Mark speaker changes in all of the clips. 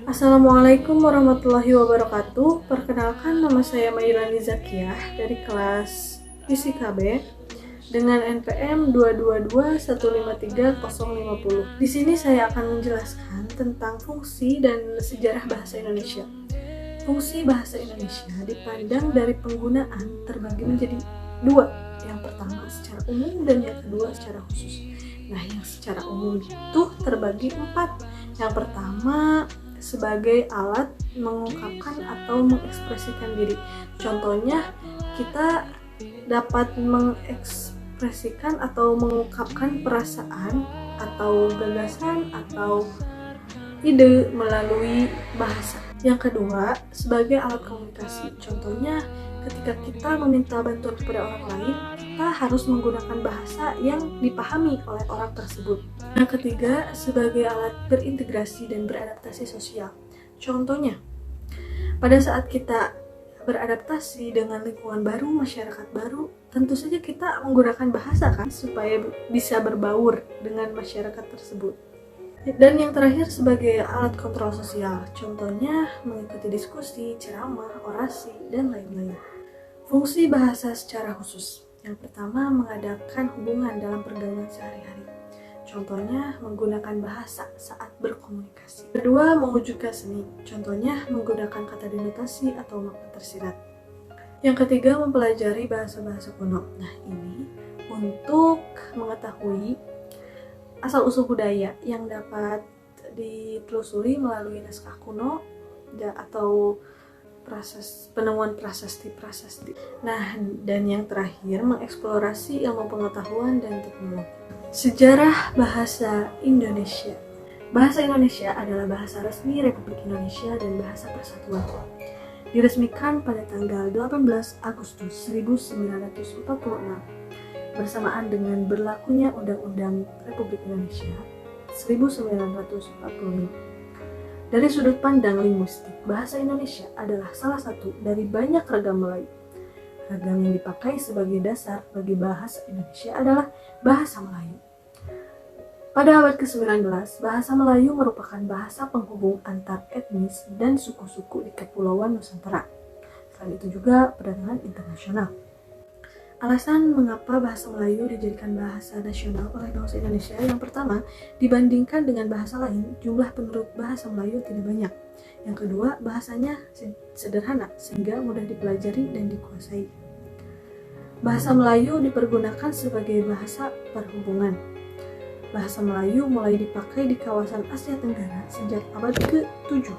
Speaker 1: Assalamualaikum warahmatullahi wabarakatuh. Perkenalkan, nama saya Mailani Zakiyah dari kelas Fisika B dengan NPM 222153050. Di sini saya akan menjelaskan tentang fungsi dan sejarah bahasa Indonesia. Fungsi bahasa Indonesia dipandang dari penggunaan terbagi menjadi dua. Yang pertama secara umum dan yang kedua secara khusus. Nah, yang secara umum itu terbagi 4. Yang pertama sebagai alat mengungkapkan atau mengekspresikan diri. Contohnya, kita dapat mengekspresikan atau mengungkapkan perasaan atau gagasan atau ide melalui bahasa. Yang kedua, sebagai alat komunikasi. Contohnya, ketika kita meminta bantuan kepada orang lain, kita harus menggunakan bahasa yang dipahami oleh orang tersebut. Yang ketiga, sebagai alat berintegrasi dan beradaptasi sosial. Contohnya, pada saat kita beradaptasi dengan lingkungan baru, masyarakat baru, tentu saja kita menggunakan bahasa kan, supaya bisa berbaur dengan masyarakat tersebut. Dan yang terakhir sebagai alat kontrol sosial, contohnya mengikuti diskusi, ceramah, orasi, dan lain-lain. Fungsi bahasa secara khusus. Yang pertama, mengadakan hubungan dalam pergaulan sehari-hari. Contohnya, menggunakan bahasa saat berkomunikasi. Kedua, mewujudkan seni. Contohnya, menggunakan kata denotasi atau makna tersirat. Yang ketiga, mempelajari bahasa-bahasa kuno. Nah, ini untuk mengetahui asal-usul budaya yang dapat ditelusuri melalui naskah kuno atau penemuan prasasti. Nah, dan yang terakhir, mengeksplorasi ilmu pengetahuan dan teknologi. Sejarah bahasa Indonesia. Bahasa Indonesia adalah bahasa resmi Republik Indonesia dan bahasa persatuan. Diresmikan pada tanggal 18 Agustus 1946 bersamaan dengan berlakunya Undang-Undang Republik Indonesia 1945. Dari sudut pandang linguistik, bahasa Indonesia adalah salah satu dari banyak ragam Melayu. Ragam yang dipakai sebagai dasar bagi bahasa Indonesia adalah bahasa Melayu. Pada abad ke-19, bahasa Melayu merupakan bahasa penghubung antar etnis dan suku-suku di Kepulauan Nusantara. Selain itu juga perdagangan internasional. Alasan mengapa bahasa Melayu dijadikan bahasa nasional oleh bangsa Indonesia, yang pertama, dibandingkan dengan bahasa lain, jumlah penduduk bahasa Melayu tidak banyak. Yang kedua, bahasanya sederhana sehingga mudah dipelajari dan dikuasai. Bahasa Melayu dipergunakan sebagai bahasa perhubungan. Bahasa Melayu mulai dipakai di kawasan Asia Tenggara sejak abad ke-7.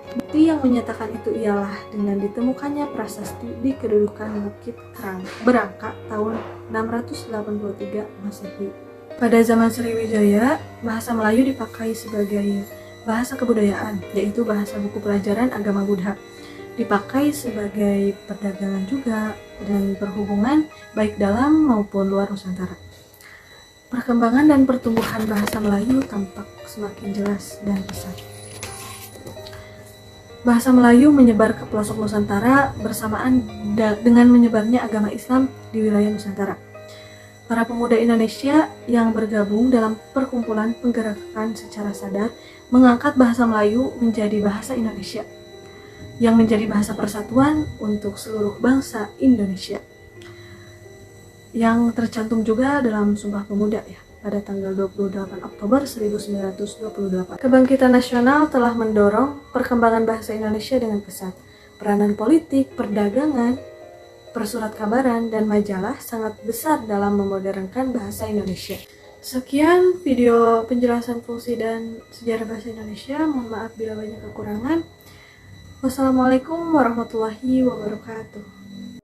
Speaker 1: Bukti yang menyatakan itu ialah dengan ditemukannya prasasti di kedudukan Bukit Berangka tahun 683 Masehi. Pada zaman Sriwijaya, bahasa Melayu dipakai sebagai bahasa kebudayaan, yaitu bahasa buku pelajaran agama Buddha. Dipakai sebagai perdagangan juga dan perhubungan baik dalam maupun luar Nusantara. Perkembangan dan pertumbuhan bahasa Melayu tampak semakin jelas dan pesat. Bahasa Melayu menyebar ke pelosok Nusantara bersamaan dengan menyebarnya agama Islam di wilayah Nusantara. Para pemuda Indonesia yang bergabung dalam perkumpulan penggerakan secara sadar mengangkat bahasa Melayu menjadi bahasa Indonesia, yang menjadi bahasa persatuan untuk seluruh bangsa Indonesia, yang tercantum juga dalam Sumpah Pemuda pada tanggal 28 Oktober 1928. Kebangkitan nasional telah mendorong perkembangan bahasa Indonesia dengan pesat. Peranan politik, perdagangan, persurat kabaran, dan majalah sangat besar dalam memodernkan bahasa Indonesia. Sekian video penjelasan fungsi dan sejarah bahasa Indonesia. Mohon maaf bila banyak kekurangan. Wassalamualaikum warahmatullahi wabarakatuh.